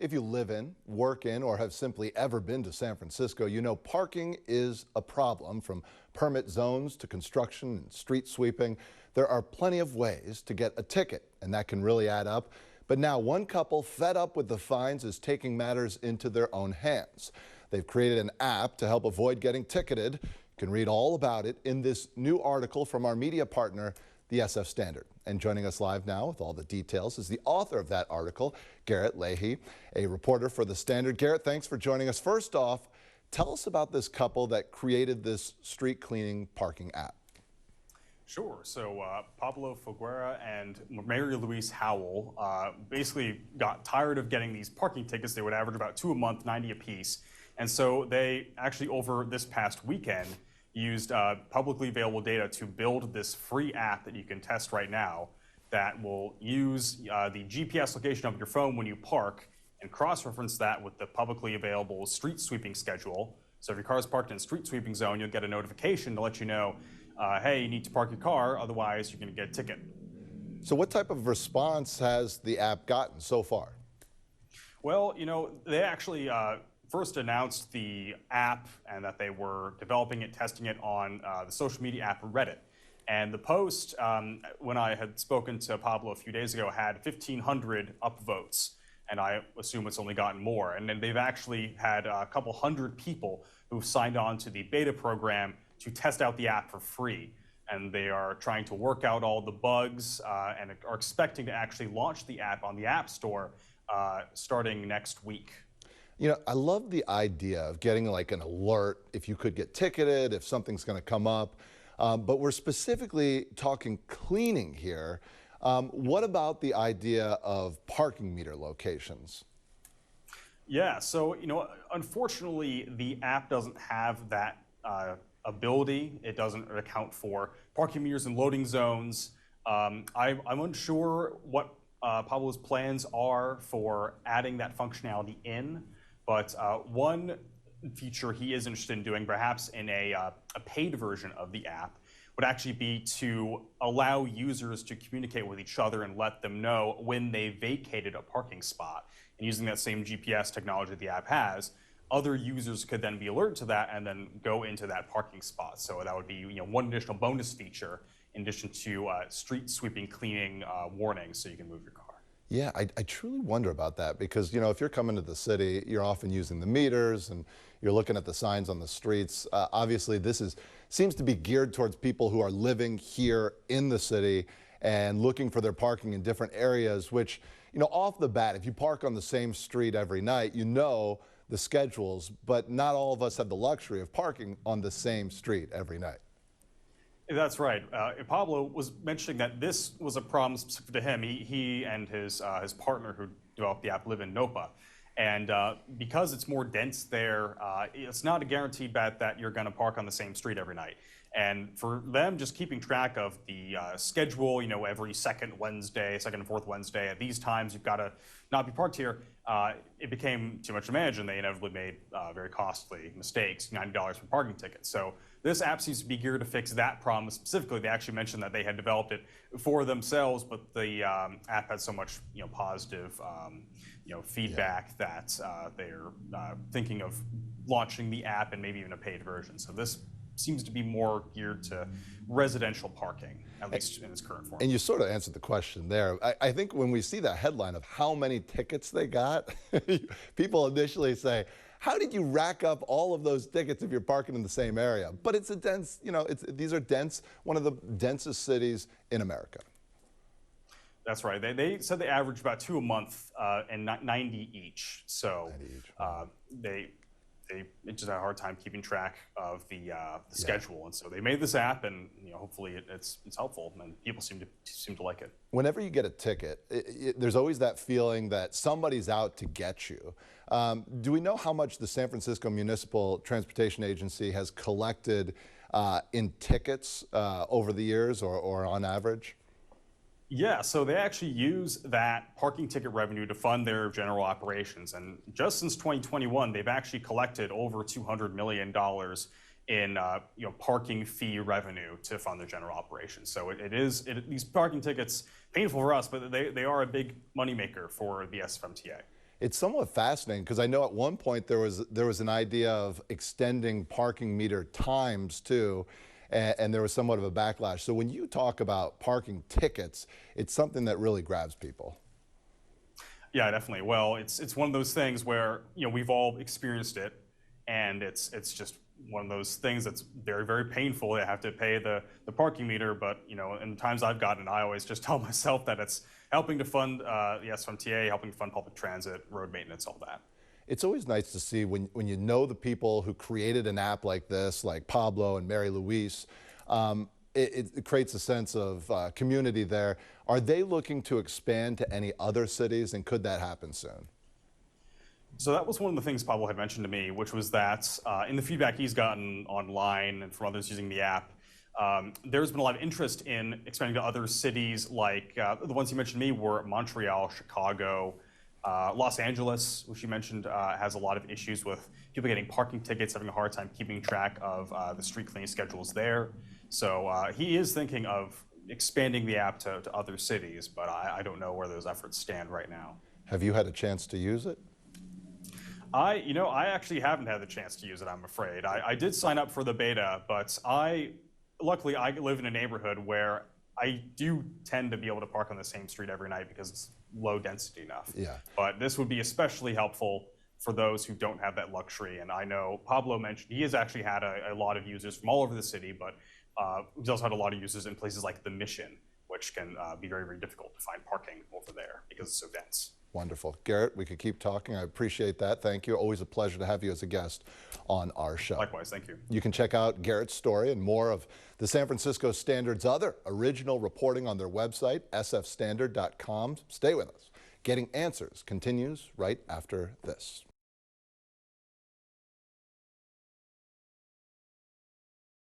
If you live in, work in, or have simply ever been to San Francisco, you know parking is a problem. From permit zones to construction and street sweeping, there are plenty of ways to get a ticket, and that can really add up. But now one couple, fed up with the fines, is taking matters into their own hands. They've created an app to help avoid getting ticketed. You can read all about it in this new article from our media partner, the SF Standard. And joining us live now with all the details is the author of that article, Garrett Leahy, a reporter for the Standard. Garrett, thanks for joining us. First off, tell us about this couple that created this street cleaning parking app. Sure. So Pablo Figuera and Mary Louise Howell basically got tired of getting these parking tickets. They would average about 2 a month, 90 apiece. And so they actually, over this past weekend, used publicly available data to build this free app that you can test right now that will use the GPS location of your phone when you park and cross-reference that with the publicly available street sweeping schedule. So if your car is parked in a street sweeping zone, you'll get a notification to let you know, hey, you need to park your car, otherwise you're going to get a ticket. So what type of response has the app gotten so far? Well, you know, they actually first announced the app and that they were developing it, testing it on the social media app Reddit. And the post, when I had spoken to Pablo a few days ago, had 1,500 upvotes. And I assume it's only gotten more. And then they've actually had a couple hundred people who've signed on to the beta program to test out the app for free. And they are trying to work out all the bugs and are expecting to actually launch the app on the App Store starting next week. You know, I love the idea of getting like an alert if you could get ticketed, if something's going to come up. But we're specifically talking cleaning here. What about the idea of parking meter locations? Yeah, so, you know, unfortunately, the app doesn't have that ability. It doesn't account for parking meters and loading zones. I'm unsure what Pablo's plans are for adding that functionality in. But one feature he is interested in doing, perhaps in a paid version of the app, would actually be to allow users to communicate with each other and let them know when they vacated a parking spot. And using that same GPS technology the app has, other users could then be alerted to that and then go into that parking spot. So that would be, you know, one additional bonus feature in addition to street sweeping cleaning warnings so you can move your car. Yeah, I truly wonder about that because, you know, if you're coming to the city, you're often using the meters and you're looking at the signs on the streets. Obviously, this seems to be geared towards people who are living here in the city and looking for their parking in different areas, which, you know, off the bat, if you park on the same street every night, you know the schedules, but not all of us have the luxury of parking on the same street every night. That's right. Pablo was mentioning that this was a problem specific to him. He and his partner who developed the app live in Nopa. And because it's more dense there, it's not a guaranteed bet that you're going to park on the same street every night. And for them, just keeping track of the schedule, you know, every second and fourth Wednesday, at these times, you've got to not be parked here, it became too much to manage, and they inevitably made very costly mistakes, $90 for parking tickets. So this app seems to be geared to fix that problem specifically. They actually mentioned that they had developed it for themselves, but the app had so much, you know, positive, you know, feedback that they're thinking of launching the app and maybe even a paid version. So this seems to be more geared to residential parking, at least in its current form. And you sort of answered the question there. I think when we see that headline of how many tickets they got, people initially say, how did you rack up all of those tickets if you're parking in the same area? But it's a dense, you know, these are dense, one of the densest cities in America. That's right. They said they average about 2 a month and 90 each. So 90 each. They just had a hard time keeping track of the schedule, and so they made this app, and, you know, hopefully it's helpful, and people seem to like it. Whenever you get a ticket, there's always that feeling that somebody's out to get you. Do we know how much the San Francisco Municipal Transportation Agency has collected in tickets over the years, or on average? Yeah, so they actually use that parking ticket revenue to fund their general operations. And just since 2021, they've actually collected over $200 million in parking fee revenue to fund their general operations. So these parking tickets, painful for us, but they are a big moneymaker for the SFMTA. It's somewhat fascinating because I know at one point there was an idea of extending parking meter times too, and there was somewhat of a backlash. So when you talk about parking tickets, it's something that really grabs people. Yeah, definitely. Well, it's one of those things where we've all experienced it, and it's just one of those things that's very, very painful. They have to pay the parking meter, but in the times I've gotten, I always just tell myself that it's helping to fund the SMTA, helping to fund public transit, road maintenance, all that. It's always nice to see when you know the people who created an app like this, like Pablo and Mary Louise. It creates a sense of community there. Are they looking to expand to any other cities, and could that happen soon? So that was one of the things Pablo had mentioned to me, which was that in the feedback he's gotten online and from others using the app, there's been a lot of interest in expanding to other cities, like the ones he mentioned to me were Montreal, Chicago, Los Angeles, which you mentioned has a lot of issues with people getting parking tickets, having a hard time keeping track of the street cleaning schedules there. So he is thinking of expanding the app to other cities, but I don't know where those efforts stand right now. Have you had a chance to use it? I actually haven't had the chance to use it, I'm afraid. I did sign up for the beta, but luckily I live in a neighborhood where I do tend to be able to park on the same street every night because it's low density enough. Yeah. But this would be especially helpful for those who don't have that luxury. And I know Pablo mentioned he has actually had a lot of users from all over the city, but he's also had a lot of users in places like the Mission, which can be very, very difficult to find parking over there because it's so dense. Wonderful. Garrett, we could keep talking. I appreciate that. Thank you. Always a pleasure to have you as a guest on our show. Likewise, thank you. You can check out Garrett's story and more of the San Francisco Standard's other original reporting on their website, sfstandard.com. Stay with us. Getting Answers continues right after this.